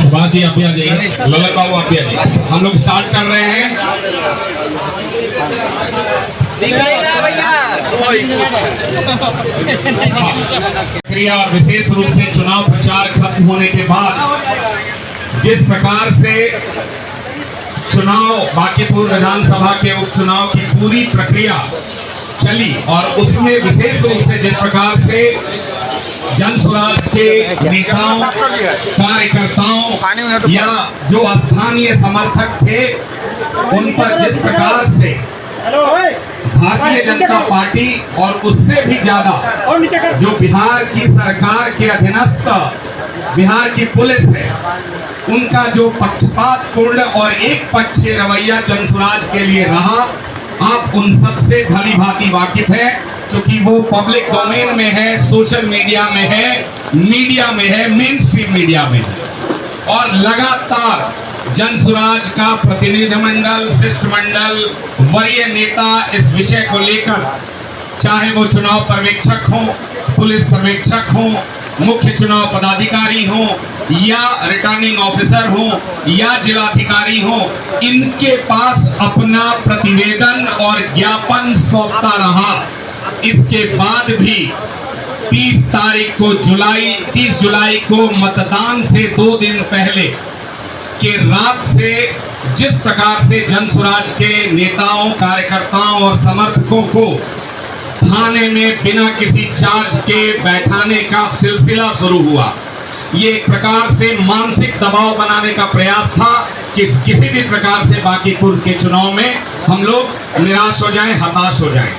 सुभाष जी आप भी आ जाइए, ललन बाबू आप भी आ जाइए। हम लोग स्टार्ट कर रहे हैं। क्रिया विशेष रूप से चुनाव प्रचार खत्म होने के बाद जिस प्रकार से चुनाव बांकीपुर विधानसभा के उपचुनाव की पूरी प्रक्रिया चली और उसमें विशेष रूप से जिस प्रकार से जनसुराज के नेताओं, कार्यकर्ताओं या जो स्थानीय समर्थक थे उन पर जिस प्रकार से भारतीय जनता पार्टी और उससे भी ज्यादा जो बिहार की सरकार के अधीनस्थ बिहार की पुलिस है उनका जो पक्षपातपूर्ण और एक पक्षीय रवैया जनसुराज के लिए रहा, आप उन सबसे भली भांति वाकिफ है, क्योंकि वो पब्लिक डोमेन में है, सोशल मीडिया में है, मेन स्ट्रीम मीडिया में है। और लगातार जनसुराज का प्रतिनिधिमंडल, शिष्टमंडल, वरीय नेता इस विषय को लेकर, चाहे वो चुनाव पर्यवेक्षक हो, पुलिस पर्यवेक्षक हो, मुख्य चुनाव पदाधिकारी हो या रिटर्निंग ऑफिसर हो या जिलाधिकारी हो, इनके पास अपना प्रतिवेदन और ज्ञापन सौंपता रहा। इसके बाद भी 30 जुलाई को मतदान से 2 दिन पहले के रात से जिस प्रकार से जनसुराज के नेताओं, कार्यकर्ताओं और समर्थकों को थाने में बिना किसी चार्ज के बैठाने का सिलसिला शुरू हुआ, ये एक प्रकार से मानसिक दबाव बनाने का प्रयास था कि किसी भी प्रकार से बांकीपुर के चुनाव में हम लोग निराश हो जाएं, हताश हो जाएं।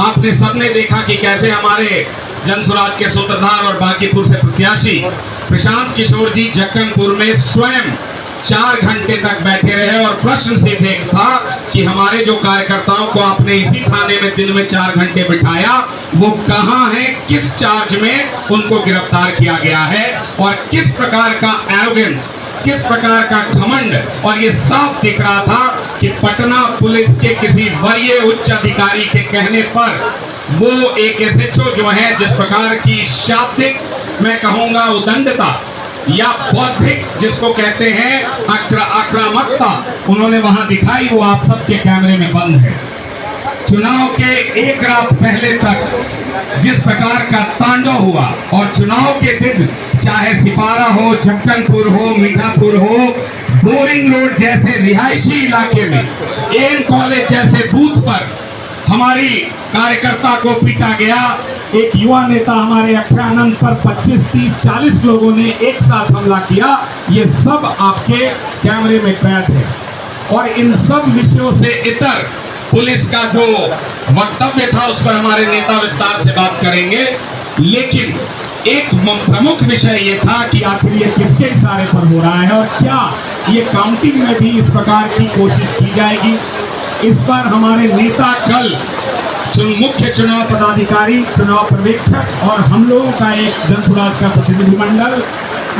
आपने सबने देखा कि कैसे हमारे जनसुराज के सूत्रधार और बांकीपुर से प्रत्याशी प्रशांत किशोर जी जक्कनपुर में स्वयं 4 घंटे तक बैठे रहे और प्रश्न सिर्फ एक था कि हमारे जो कार्यकर्ताओं को आपने इसी थाने में दिन में 4 घंटे बिठाया, वो कहां है, किस चार्ज में उनको गिरफ्तार किया गया है और किस प्रकार का एरोगेंस, किस प्रकार का घमंड। और ये साफ दिख रहा था कि पटना पुलिस के किसी वरीय उच्च अधिकारी के कहने पर वो एक SHO जो है, जिस प्रकार की शाब्दिक मैं कहूंगा उदंडता या बौद्धिक जिसको कहते हैं आक्रामकता उन्होंने वहां दिखाई, वो आप सबके कैमरे में बंद है। चुनाव के एक रात पहले तक जिस प्रकार का तांडव हुआ और चुनाव के दिन चाहे सिपारा हो, जक्कनपुर हो, मीठापुर हो, बोरिंग रोड जैसे रिहायशी इलाके में, एन कॉलेज जैसे बूथ पर हमारी कार्यकर्ता को पीटा गया। एक युवा नेता हमारे अक्षरानंद पर 25, 30, 40 लोगों ने एक साथ हमला किया। ये सब आपके कैमरे में कैद है और इन सब विषयों से इतर पुलिस का जो वक्तव्य था उस पर हमारे नेता विस्तार से बात करेंगे, लेकिन एक प्रमुख विषय ये था कि आखिर ये किसके इशारे पर हो रहा है और क्या ये काउंटिंग में भी इस प्रकार की कोशिश की जाएगी। इस पर हमारे नेता कल मुख्य चुनाव पदाधिकारी, चुनाव पर्यवेक्षक और हम लोगों का एक जनसुराज का प्रतिनिधिमंडल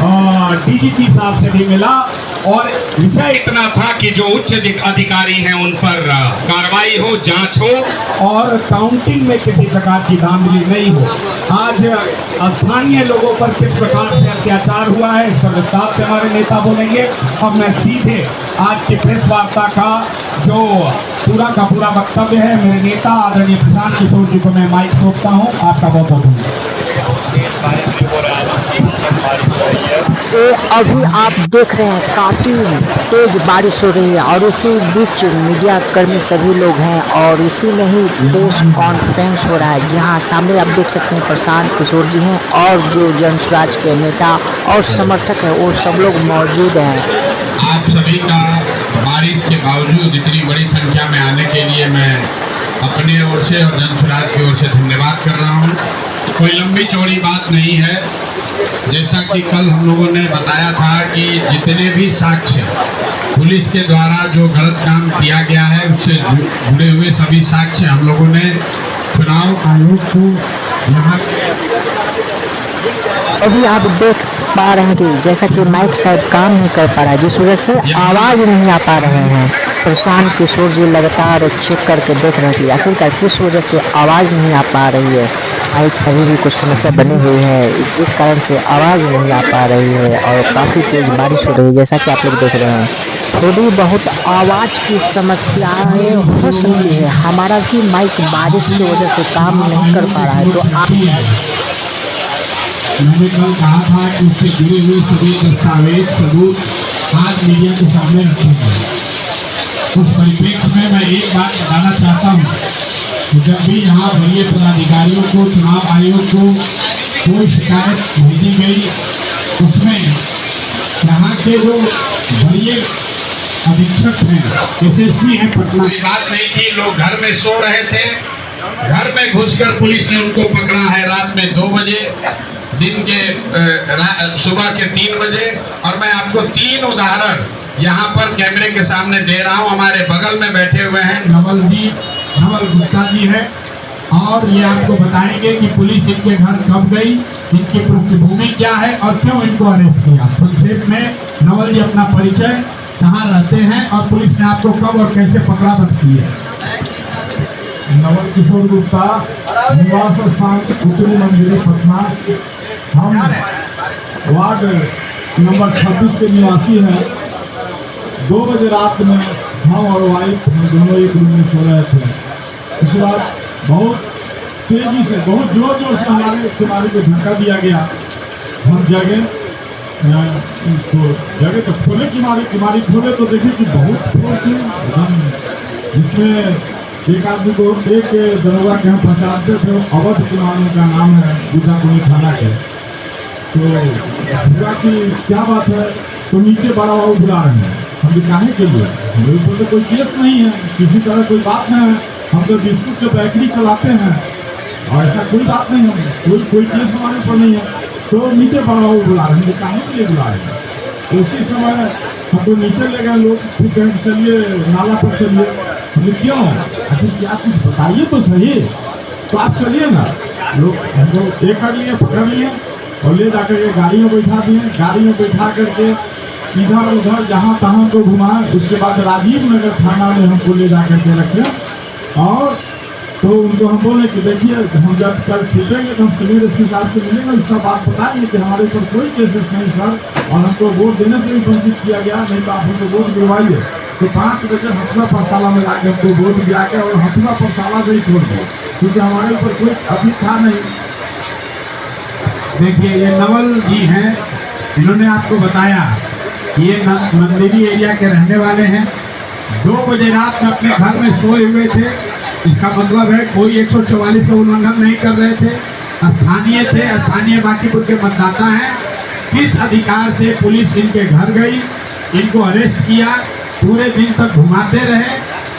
और DGP साहब से भी मिला और विषय इतना था कि जो उच्च अधिकारी हैं उन पर कार्रवाई हो, जांच हो और काउंटिंग में किसी प्रकार की धांधली नहीं हो। आज स्थानीय लोगों पर किस प्रकार से अत्याचार हुआ है इस पर विस्तार से हमारे नेता बोलेंगे। अब मैं सीधे आज की प्रेस वार्ता का जो पूरा का पूरा वक्तव्य है मेरे नेता आदरणीय प्रशांत किशोर जी को मैं माइक सौंपता हूँ। आपका बहुत बहुत अभी आप देख रहे हैं काफ़ी तेज बारिश हो रही है और इसी बीच मीडिया कर्मी सभी लोग हैं और इसी में ही प्रेस कॉन्फ्रेंस हो रहा है, जहां सामने आप देख सकते हैं प्रशांत किशोर जी हैं और जो जनसुराज के नेता और समर्थक हैं वो सब लोग मौजूद हैं। आप सभी का बारिश के बावजूद इतनी बड़ी संख्या में आने के लिए मैं अपने ओर से और जनसुराज की ओर से धन्यवाद कर रहा हूँ। कोई लंबी चौड़ी बात नहीं है, जैसा कि कल हम लोगों ने बताया था कि जितने भी साक्ष्य पुलिस के द्वारा जो गलत काम किया गया है उससे जुड़े हुए सभी साक्ष्य हम लोगों ने चुनाव आयोग को यहाँ अभी आप देख पा रहे हैं कि जैसा कि माइक शायद काम नहीं कर पा रहा है जिस वजह से आवाज नहीं आ पा रहे हैं। प्रशांत किशोर जी लगातार चेक करके देख रहे हैं कि आखिरकार किस वजह से आवाज़ नहीं आ पा रही है। माइक अभी भी कुछ समस्या बनी हुई है जिस कारण से आवाज़ नहीं आ पा रही है और काफ़ी तेज़ बारिश हो रही है जैसा कि आप लोग देख रहे हैं। थोड़ी बहुत आवाज़ की समस्याएं हो सकती है। हमारा भी माइक बारिश की वजह से काम नहीं कर पा रहा है तो आप मैंने कल कहा था कि उससे जुड़े हुए सभी दस्तावेज सबूत आज मीडिया के सामने रखेंगे। उस परिप्रेक्ष्य में मैं एक बात बताना चाहता हूँ कि जब भी यहाँ वरीय पदाधिकारियों को, चुनाव आयोग को कोई शिकायत भेजी गई, उसमें यहाँ के जो वरीय अधीक्षक हैं, एसएसपी हैं पटना, कोई बात नहीं थी। लोग घर में सो रहे थे, घर में घुसकर पुलिस ने उनको पकड़ा है रात में 2 बजे, दिन के सुबह के 3 बजे। और मैं आपको 3 उदाहरण यहाँ पर कैमरे के सामने दे रहा हूँ। हमारे बगल में बैठे हुए हैं नवल गुप्ता जी है और ये आपको बताएंगे कि पुलिस इनके घर कब गई, इनकी पृष्ठभूमि क्या है और क्यों इनको अरेस्ट किया। संक्षेप में नवल जी अपना परिचय, कहाँ रहते हैं और पुलिस ने आपको कब और कैसे पकड़ा बताती है। नवल किशोर गुप्ता, निवास स्थान उत्तरी मंदिरी पटना। हम वार्ड नंबर 26 के निवासी हैं। 2 बजे रात में हम और वाइफ दोनों एक रूम में सो रहे थे। उसके बाद बहुत तेजी से, बहुत जोर जोर से हमारे किनारे को धक्का दिया गया। हम जगे तो खोले किनारे खोले तो देखे कि बहुत फोर्स एकदम, जिसमें एक आदमी को, एक दरोगा के हम पहचानते थे, अवध कुमार का नाम है, गुजाकुनी थाना के। तो पूरा कि क्या बात है, तो नीचे बड़ा बाबू बुला रहे हैं। हम दिखाने के लिए मेरे ऊपर तो कोई केस नहीं है, किसी तरह कोई बात नहीं है, हम तो बिस्कुट के बेकरी चलाते हैं और ऐसा कोई बात नहीं है, कोई केस हमारे ऊपर नहीं है। तो नीचे बड़ा बाबू बुला रहे हैं, दिखाने के लिए बुला रहे हैं। तो उसी समय हम तो नीचे ले गए लोग, फिर कहें चलिए नाला पर चलिए। हमने क्यों, अभी क्या कुछ बताइए तो सही, तो आप चलिए ना। लोग हमको एक कर लिए, पकड़ लिए और ले जाकर के गाड़ी में बैठा दिए। गाड़ी में बैठा करके इधर उधर जहाँ तहाँ को घुमाए। उसके बाद राजीव नगर थाना में हमको ले जा करके रखे और तो उनको हम बोले कि देखिए हम जब कल छूटेंगे तो हम सीनियर एसपी साहब से मिलेंगे, उसका बात बताएंगे कि हमारे ऊपर कोई केसेस नहीं सर, और हमको वोट देने से भी वंचित किया गया, नहीं तो आप हमको वोट दिलवाइए। तो 5 बजे हथुआ पाठशाला में लाके हमको वोट दिया गया और हथुआ पाठशाला से ही छोड़ दिया, क्योंकि हमारे ऊपर कोई अभी था नहीं। देखिए ये नवल जी हैं, इन्होंने आपको बताया ये मंदिरी एरिया के रहने वाले हैं। 2 बजे रात में अपने घर में सोए हुए थे। इसका मतलब है कोई 144 का उल्लंघन नहीं कर रहे थे, स्थानीय थे, स्थानीय बांकीपुर के मतदाता हैं। किस अधिकार से पुलिस इनके घर गई, इनको अरेस्ट किया, पूरे दिन तक घुमाते रहे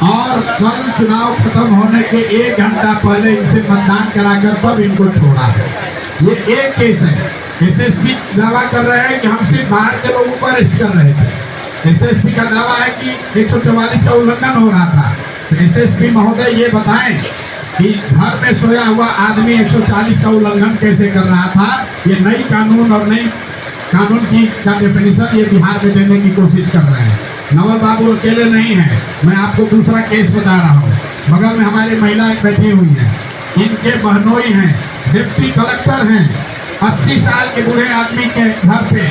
और कल चुनाव खत्म होने के 1 घंटा पहले इनसे मतदान कराकर तब इनको छोड़ा है। ये एक केस है। एसएसपी दावा कर रहे हैं कि हम सिर्फ बाहर के लोगों को अरेस्ट कर रहे थे। एसएसपी का दावा है कि 144 का उल्लंघन हो रहा था। तो एसएसपी महोदय ये बताएं कि घर में सोया हुआ आदमी 140 का उल्लंघन कैसे कर रहा था। ये नई कानून और नई कानून की का डेफिनेशन ये बिहार में देने की कोशिश कर रहे हैं। नवल बाबू अकेले नहीं है, मैं आपको दूसरा केस बता रहा हूँ। बगल में हमारी महिला बैठी हुई है, इनके बहनोई हैं, डिप्टी कलेक्टर हैं। 80 साल के बूढ़े आदमी के घर पे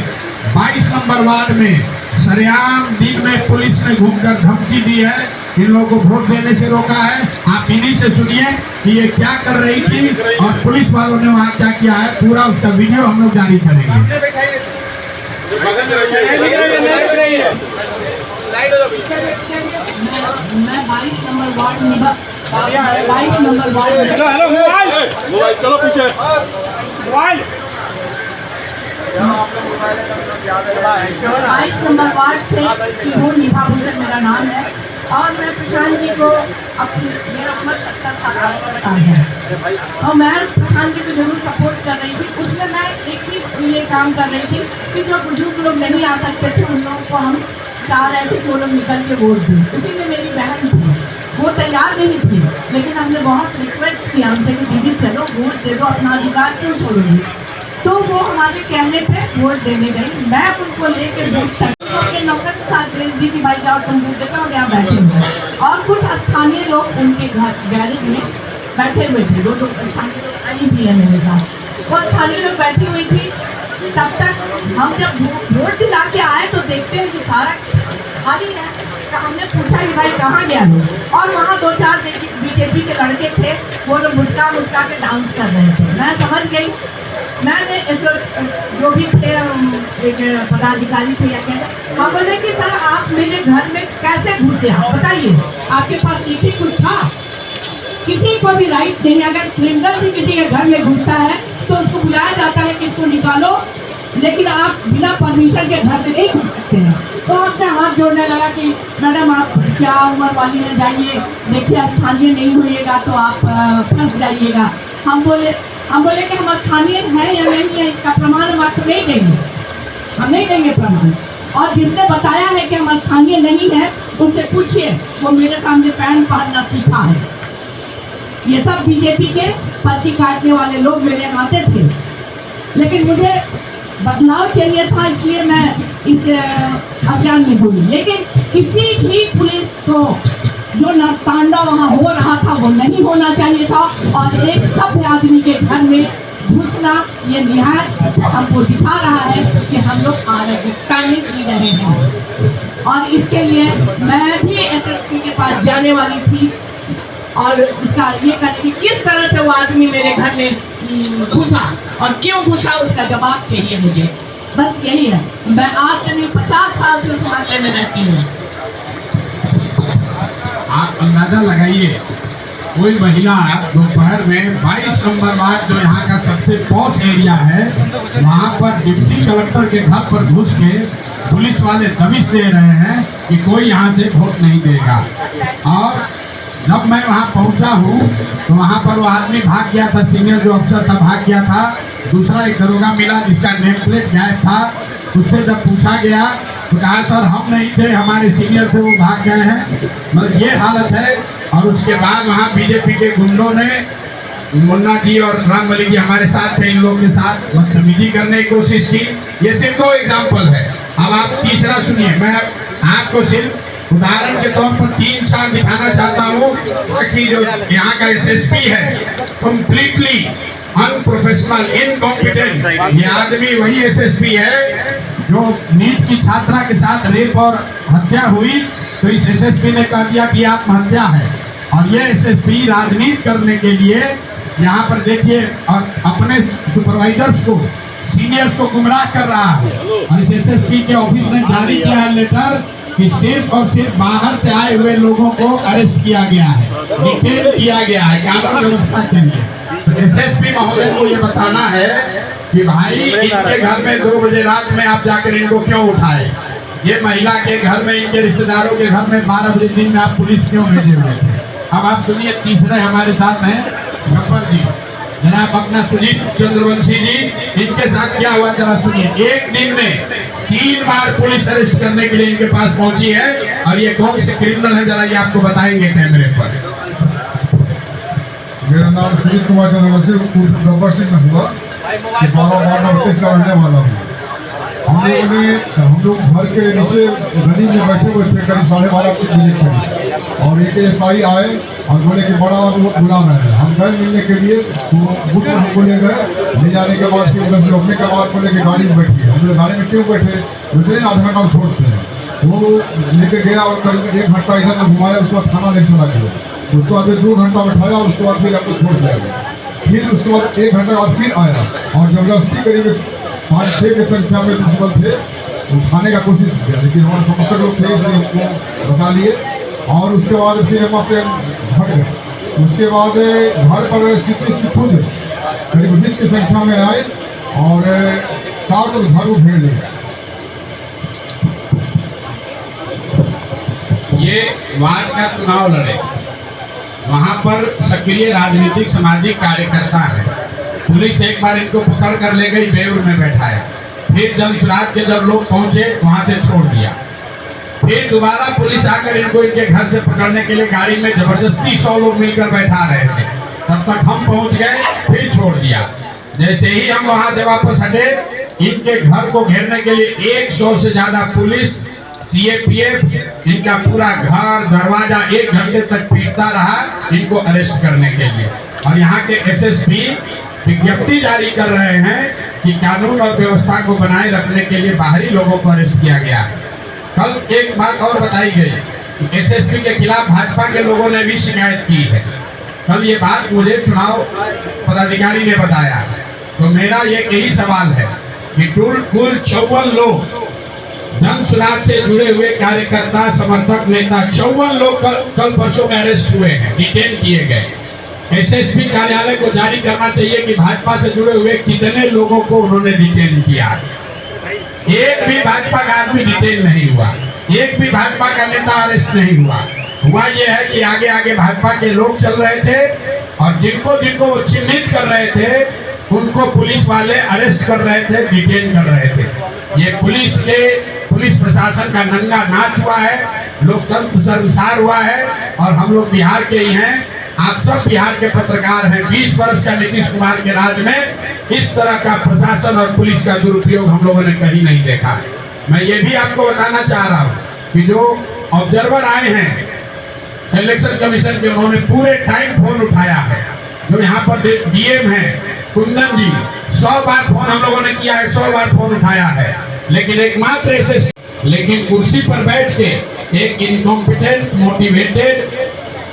22 नंबर वार्ड में सरेआम दिन में पुलिस ने घूमकर धमकी दी है, इन लोगों को वोट देने से रोका है। आप इन्हीं से सुनिए कि ये क्या कर रही थी और पुलिस वालों ने वहाँ क्या किया है। पूरा उसका वीडियो हम लोग जारी करेंगे। मैं 22 नंबर वार्ड में 22 नंबर वार्ड चलो पीछे मोबाइल 22 नंबर वार्ड से निभा भूषण मेरा नाम है और मैं प्रशांत जी को अपनी मेरा उम्र 70 साल है और मैं प्रशांत जी को जरूर सपोर्ट कर रही थी। उसमें मैं एक ही ये काम कर रही थी कि जो बुजुर्ग लोग नहीं आ सकते थे उन लोगों को हम चाह रहे थे कि वो लोग निकल के वोट दें। उसी में मेरी बहन थी, वो तैयार नहीं थी, लेकिन हमने बहुत रिक्वेस्ट किया उनसे कि दीदी चलो वोट दे दो, अपना अधिकार क्यों छोड़ोगे। तो वो हमारे कहने पे वोट देने गई। मैं उनको लेकर वोट अपने नौकर के साथ भेज दी कि भाई जाओ तुम दूध देकर और यहाँ बैठे हुए। और कुछ स्थानीय लोग उनके घर गैरेज में बैठे हुए थे, दो लोग स्थानीय लोग आई भी है मेरे साथ। वो स्थानीय लोग बैठी हुई थी। तब तक हम जब वोट दिला के आए तो देखते हैं कि सारा खाली है। तो हमने पूछा कि भाई कहाँ गया लोग, और वहाँ 2-4 बीजेपी के लड़के थे, वो लोग मुस्का मुस्का के डांस कर रहे थे। मैं समझ गई। मैंने जो भी थे एक पदाधिकारी थे या कहते, हम बोले कि सर आप मेरे घर में कैसे घुसे, आप बताइए, आपके पास नीति कुछ था? किसी को भी राइट नहीं, अगर क्रिमिनल भी किसी के घर में घुसता है तो उसको बुलाया जाता है कि इसको निकालो, लेकिन आप बिना परमिशन के घर में नहीं घुस सकते हैं। तो हमसे हाथ जोड़ने लगा कि मैडम आप क्या उम्र वाली है, जाइए, देखिए स्थानीय नहीं होइएगा तो आप फंस जाइएगा। हम बोले कि हम स्थानीय हैं या नहीं है इसका प्रमाण हम आपको नहीं देंगे, हम नहीं देंगे प्रमाण। और जिसने बताया है कि हम स्थानीय नहीं है उनसे पूछिए, वो मेरे सामने पैंट पहनना सीखा है। ये सब बीजेपी के पर्ची काटने वाले लोग मेरे आते थे, लेकिन मुझे बदलाव चाहिए था, इसलिए मैं इस अभियान में हुई। लेकिन किसी भी पुलिस को जो नरतांडा वहाँ हो रहा था वो नहीं होना चाहिए था, और एक सभ्य आदमी के घर में घुसना ये निहायत हमको दिखा रहा है कि हम लोग अराजकता में जी रहे हैं। और इसके लिए मैं भी एसएसपी के पास जाने वाली थी और उसका ये करने की किस तरह से वो आदमी मेरे घर में घुसा और क्यों घुसा उसका जवाब चाहिए मुझे। बस यही है। मैं आज से नहीं 50 साल से उस मोहल्ले में रहती हूँ। आप अंदाजा लगाइए, कोई महिला दोपहर में 22 नंबर वार्ड जो यहाँ का सबसे पॉश एरिया है, वहाँ पर डिप्टी कलेक्टर के घर पर घुस के पुलिस वाले दबिश दे रहे हैं कि कोई यहाँ से वोट नहीं देगा। और जब मैं वहाँ पहुँचा हूँ तो वहाँ पर वो आदमी भाग गया था, सीनियर जो अफसर था भाग गया था। दूसरा एक दरोगा मिला जिसका नेम प्लेट गायब था, उससे जब पूछा गया तो कहा सर हम नहीं थे, हमारे सीनियर से वो भाग गए हैं। मतलब ये हालत है। और उसके बाद वहाँ बीजेपी के गुंडों ने, मुन्ना जी और राम मलिक जी हमारे साथ थे, इन लोगों के साथ बदतमीजी करने की कोशिश की। ये सिर्फ 2 एग्जाम्पल है। अब आप तीसरा सुनिए। मैं आपको सिर्फ उदाहरण के तौर पर 3-4 दिखाना चाहता हूँ कि जो यहाँ का एसएसपी है कंप्लीटली अनप्रोफेशनल, इनकॉम्पिटेंट। ये आदमी वही एसएसपी है जो नीट की छात्रा के साथ रेप और हत्या हुई तो इस एसएसपी ने कह दिया कि आत्महत्या है। और ये एसएसपी राजनीति करने के लिए यहाँ पर देखिए और अपने सुपरवाइजर्स को, सीनियर्स को गुमराह कर रहा है। और इस एसएसपी के ऑफिस ने जारी किया है लेटर कि सिर्फ और सिर्फ बाहर से आए हुए लोगों को अरेस्ट किया गया है, डिटेन किया गया है कानून व्यवस्था के लिए। तो एसएसपी महोदय को ये बताना है कि भाई इनके घर में 2 बजे रात में आप जाकर इनको क्यों उठाए। ये महिला के घर में, इनके रिश्तेदारों के घर में 12 बजे दिन में आप पुलिस क्यों भेजे हुए थे। अब आप सुनिए, तीसरे हमारे साथ हैं गब्बर जी, जनाब अपना सुजीत चंद्रवंशी जी। इनके साथ क्या हुआ जरा सुनिए। एक दिन में 3 बार पुलिस अरेस्ट करने के लिए इनके पास पहुंची है। और ये कौन से क्रिमिनल है जरा ये आपको बताएंगे कैमरे पर। मेरा नाम सुजीत कुमार चंद्रवंशी गब्बर सिंह हुआ, 12 वार्ड नंबर 23 का रहने वाला हूँ। हम लोग घर के नीचे गली में बैठे हुए थे, करीब 12:30 बजे करीब, और एक एसआई आए और बोले कि बड़ा बाबू बुला रहे हैं। हम गए मिलने के लिए, तो बुक में हमको ले गए। ले जाने के बाद फिर उधर रोकने के बाद बोले कि गाड़ी में बैठिए। हम लोग गाड़ी में क्यों बैठे, दूसरे आधा घंटा हम छोड़ते हैं। वो लेके गया और करीब 1 घंटा इधर में घुमाया, उसके बाद थाना ले चला गया। उसके बाद 2 घंटा बैठाया और उसके बाद फिर हमको छोड़ दिया गया। फिर उसके बाद 1 घंटा बाद फिर आया और जबरदस्ती करीब 5-6 की संख्या में प्रिंसिपल थे, उठाने का कोशिश किया, लेकिन हमारे समर्थक लोग थे इसलिए हमको बता लिए। और उसके बाद फिर वहाँ से हट गए। उसके बाद घर पर स्थिति खुद करीब 20 की संख्या में आए और 4 लोग घर को घेर लिए। ये वार्ड का चुनाव लड़े, वहाँ पर सक्रिय राजनीतिक सामाजिक कार्यकर्ता है। पुलिस एक बार इनको पकड़ कर ले गई, बेउर में बैठाया। फिर जनसुराज के जब लोग पहुंचे वहां से छोड़ दिया। फिर दोबारा पुलिस आकर इनको इनके घर से पकड़ने के लिए गाड़ी में जबरदस्ती 100 लोग मिलकर बैठा रहे थे। तब तक हम पहुंच गए, फिर छोड़ दिया। जैसे ही हम वहां से वापस हटे, इनके घर को घेरने के लिए 100 से ज्यादा पुलिस सीएपीएफ इनका पूरा घर दरवाजा 1 घंटे तक पीटता रहा इनको अरेस्ट करने के लिए। और यहाँ के एसएसपी विज्ञप्ति जारी कर रहे हैं कि कानून और व्यवस्था को बनाए रखने के लिए बाहरी लोगों को अरेस्ट किया गया। कल एक बात और बताई गई, एसएसपी के खिलाफ भाजपा के लोगों ने भी शिकायत की है। कल ये बात मुझे चुनाव पदाधिकारी ने बताया। तो मेरा यही सवाल है कि कुल 54 लोग जन सुराज से जुड़े हुए कार्यकर्ता, समर्थक, नेता 54 लोग कल परसों में अरेस्ट हुए हैं, डिटेन किए गए। एसएसपी कार्यालय को जारी करना चाहिए कि भाजपा से जुड़े हुए कितने लोगों को उन्होंने डिटेन किया। एक भी भाजपा का आदमी डिटेन नहीं हुआ, एक भी भाजपा का नेता अरेस्ट नहीं हुआ यह है कि आगे आगे भाजपा के लोग चल रहे थे और जिनको जिनको चिन्हित कर रहे थे उनको पुलिस वाले अरेस्ट कर रहे थे, डिटेन कर रहे थे। ये पुलिस प्रशासन का नंगा नाच हुआ है, लोकतंत्र शर्मसार हुआ है। और हम लोग बिहार के ही हैं, आप सब बिहार के पत्रकार हैं। 20 वर्ष का नीतीश कुमार के राज में इस तरह का प्रशासन और पुलिस का दुरुपयोग हम लोगों ने कहीं नहीं देखा। मैं ये भी आपको बताना चाह रहा हूँ कि जो ऑब्जर्वर आए हैं इलेक्शन कमीशन के, उन्होंने पूरे टाइम फोन उठाया है। जो यहाँ पर डीएम है कुंदन जी, 100 बार फोन हम लोगों ने किया है, 100 बार फोन उठाया है। लेकिन एकमात्र लेकिन कुर्सी पर बैठ के एक इनकॉम्पिटेंट, मोटिवेटेड,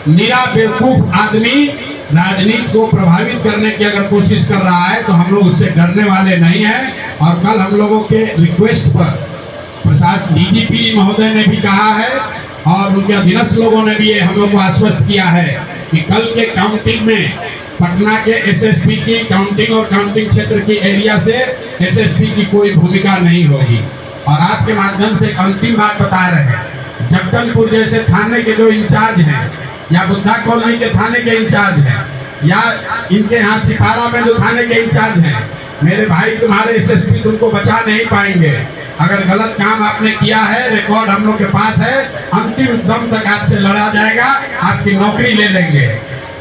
निरा बेवकूफ आदमी राजनीति को प्रभावित करने की अगर कोशिश कर रहा है तो हम लोग उससे डरने वाले नहीं हैं। और कल हम लोगों के रिक्वेस्ट पर प्रशासन डीजीपी महोदय ने भी कहा है और उनके अधीनस्थ लोगों ने भी हम लोग को आश्वस्त किया है कि कल के काउंटिंग में पटना के एसएसपी की काउंटिंग और काउंटिंग क्षेत्र की एरिया से एसएसपी की कोई भूमिका नहीं होगी। और आपके माध्यम से अंतिम बात बता रहे हैं, जगदलपुर जैसे थाने के जो इंचार्ज हैं या बुद्धा कॉलोनी के थाने के इंचार्ज हैं या इनके यहाँ सिपारा में जो थाने के इंचार्ज हैं, मेरे भाई तुम्हारे एसएसपी तुमको बचा नहीं पाएंगे। अगर गलत काम आपने किया है, रिकॉर्ड हम लोग के पास है, अंतिम दम तक आपसे लड़ा जाएगा, आपकी नौकरी ले लेंगे।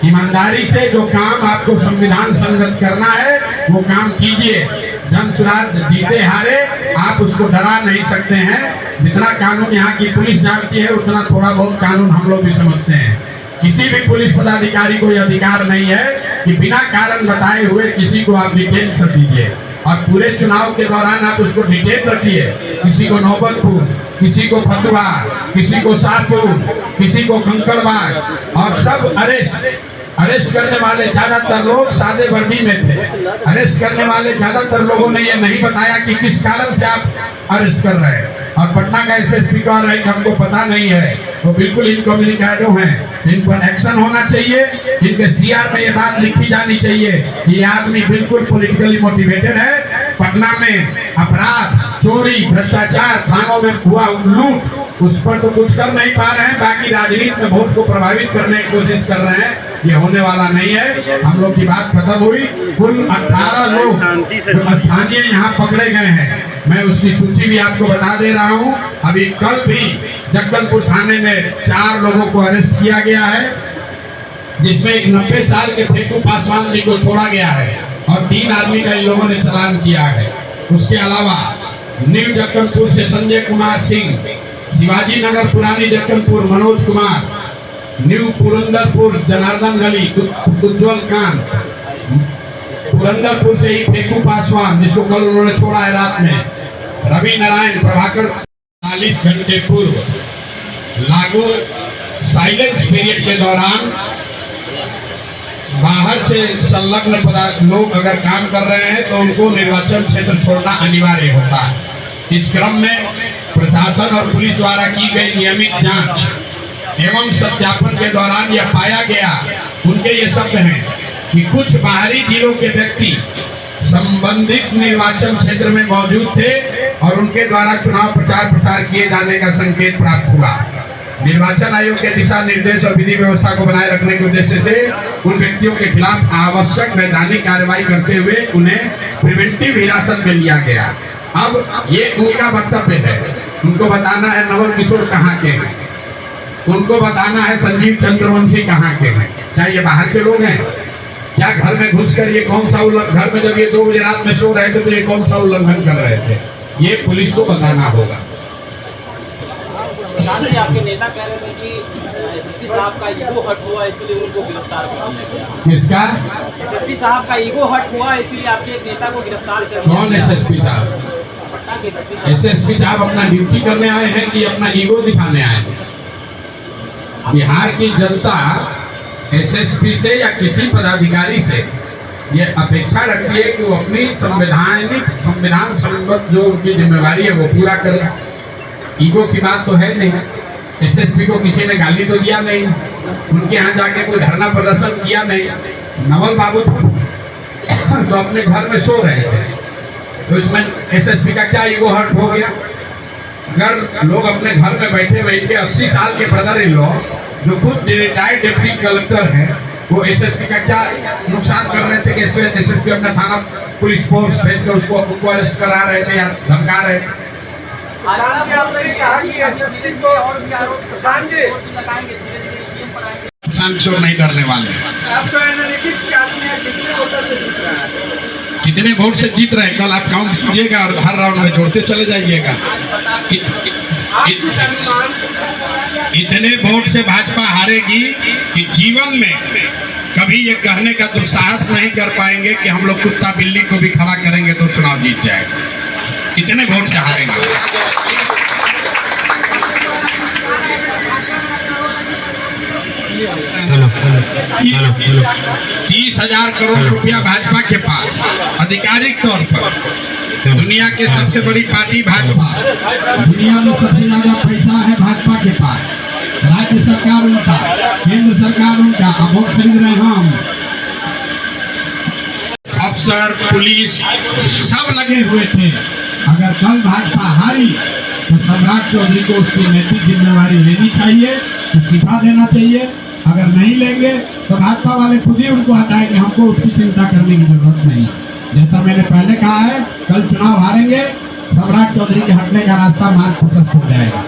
ईमानदारी से जो काम आपको संविधान संगत करना है वो काम कीजिए। जन सुराज जीते हारे आप उसको डरा नहीं सकते हैं। जितना कानून यहाँ की पुलिस जानती है उतना थोड़ा बहुत कानून हम लोग भी समझते हैं। किसी भी पुलिस पदाधिकारी को यह अधिकार नहीं है कि बिना कारण बताए हुए किसी को आप डिटेन कर दीजिए और पूरे चुनाव के दौरान आप उसको डिटेन रखिए। किसी को नौबतपुर, किसी को फतुहा, किसी को शाहपुर, किसी को कंकड़बाग और सब अरेस्ट करने वाले ज्यादातर लोग सादे वर्दी में थे। अरेस्ट करने वाले ज्यादातर लोगों ने ये नहीं बताया कि किस कारण से आप अरेस्ट कर रहे हैं। और पटना का एसएसपी कह रहे हैं कि हमको पता नहीं है, वो बिल्कुल इनकम्युनिकेटो हैं। इन पर एक्शन होना चाहिए, इनके सीआर में ये बात लिखी जानी चाहिए कि ये आदमी बिल्कुल पॉलिटिकली मोटिवेटेड है। पटना में अपराध, चोरी, भ्रष्टाचार, थानों में हुआ लूट, उस पर तो कुछ कर नहीं पा रहे हैं, बाकी राजनीति में वोट को प्रभावित करने की कोशिश कर रहे हैं। ये होने वाला नहीं है। हम लोग की बात खत्म हुई। कुल 18 लोग स्थानीय यहाँ पकड़े गए हैं। मैं उसकी सूची भी आपको बता दे रहा हूँ। अभी कल भी जगदलपुर थाने में 4 लोगों को अरेस्ट किया गया है, जिसमें एक 90 साल के फेकू पासवान जी को छोड़ा गया है और 3 आदमी का इन लोगों ने चालान किया है। उसके अलावा न्यू जगदलपुर से संजय कुमार सिंह, शिवाजी नगर पुरानी जगदलपुर मनोज कुमार, न्यू पुरंदरपुर जनार्दन गली उज्जवल कांत, पुरंदरपुर से ही फेकू पासवान जिसको कल उन्होंने छोड़ा है रात में, रवि नारायण प्रभाकर 40 घंटे पूर्व लागू साइलेंस पीरियड के दौरान बाहर से संलग्न लोग अगर काम कर रहे हैं तो उनको निर्वाचन क्षेत्र छोड़ना अनिवार्य होता है। इस क्रम में प्रशासन और पुलिस द्वारा की गई नियमित जांच एवं सत्यापन के दौरान यह पाया गया, उनके ये शब्द हैं कि कुछ बाहरी जिलों के व्यक्ति संबंधित निर्वाचन क्षेत्र में मौजूद थे और उनके द्वारा चुनाव प्रचार किए जाने का संकेत प्राप्त हुआ। निर्वाचन आयोग के दिशा निर्देश और विधि व्यवस्था को बनाए रखने के उद्देश्य से उन व्यक्तियों के खिलाफ आवश्यक वैधानिक कार्रवाई करते हुए उन्हें प्रिवेंटिव हिरासत में लिया गया। अब ये उनका वक्तव्य है, उनको बताना है नवल किशोर कहाँ के हैं, उनको बताना है संजीव चंद्रवंशी कहाँ के हैं। क्या ये बाहर के लोग हैं? क्या घर में घुसकर ये कौन सा घर में जब ये 2 बजे रात में सो रहे थे तो ये कौन सा उल्लंघन कर रहे थे? ये पुलिस को बताना होगा। प्रधान जी, आपके नेता कह रहे थे कि एसएसपी साहब का ईगो हट हुआ इसलिए उनको गिरफ्तार कर लिया गया। किसका? एसएसपी साहब का ईगो हट हुआ इसलिए आपके एक नेता को गिरफ्तार कर लिया कौन गया। एसएसपी साहब? पटना के एसएसपी साहब। एसएसपी साहब अपना ड्यूटी करने आए हैं कि अपना ईगो दिखाने आए हैं? बिहार की जनता एसएसपी से या किसी पदाधिकारी से ये अपेक्षा रखती है कि वो अपनी संविधान संबद्ध जो उनकी जिम्मेवारी है वो पूरा करें। ईगो की बात तो है नहीं। एसएसपी को किसी ने गाली तो दिया नहीं, उनके यहाँ जाके कोई धरना प्रदर्शन किया नहीं। नवल बाबू तो अपने घर में सो रहे थे, तो इसमें एसएसपी का क्या ईगो हर्ट हो गया? अगर लोग अपने घर में बैठे बैठे 80 साल के ब्रदर इन लॉ जो खुद रिटायर्ड डिप्टी कलेक्टर है, वो एसएसपी का क्या नुकसान कर रहे थे कि एसएसपी अपना थाना पुलिस फोर्स भेजकर उसको अरेस्ट करा रहे थे या धमका रहे थे? शोर नहीं करने वाले। कितने वोट से जीत रहे हैं कल आप काउंट कीजिएगा और हर राउंड में जोड़ते चले जाइएगा। इतने वोट से भाजपा हारेगी कि जीवन में कभी ये कहने का दुस्साहस नहीं कर पाएंगे कि हम लोग कुत्ता बिल्ली को भी खड़ा करेंगे तो चुनाव जीत जाएगा। कितने वोट से हारेंगे? हेलो 30,000 करोड़ रुपया भाजपा के पास आधिकारिक तौर पर। दुनिया के सबसे बड़ी पार्टी भाजपा, दुनिया में सबसे ज्यादा पैसा है भाजपा के पास। राज्य सरकार उनका, केंद्र सरकार उनका, अब वोट खरीद रहे हैं हम। अफसर पुलिस सब लगे हुए थे। अगर कल भाजपा हारी तो सम्राट चौधरी को उसकी नैतिक जिम्मेवारी लेनी चाहिए, इस्तीफा देना चाहिए। अगर नहीं लेंगे तो भाजपा वाले खुद ही उनको हटाएंगे, हमको उसकी चिंता करने की जरूरत नहीं। जैसा मैंने पहले कहा है, कल चुनाव हारेंगे, सम्राट चौधरी के हटने का रास्ता मार्ग प्रशस्त हो जाएगा।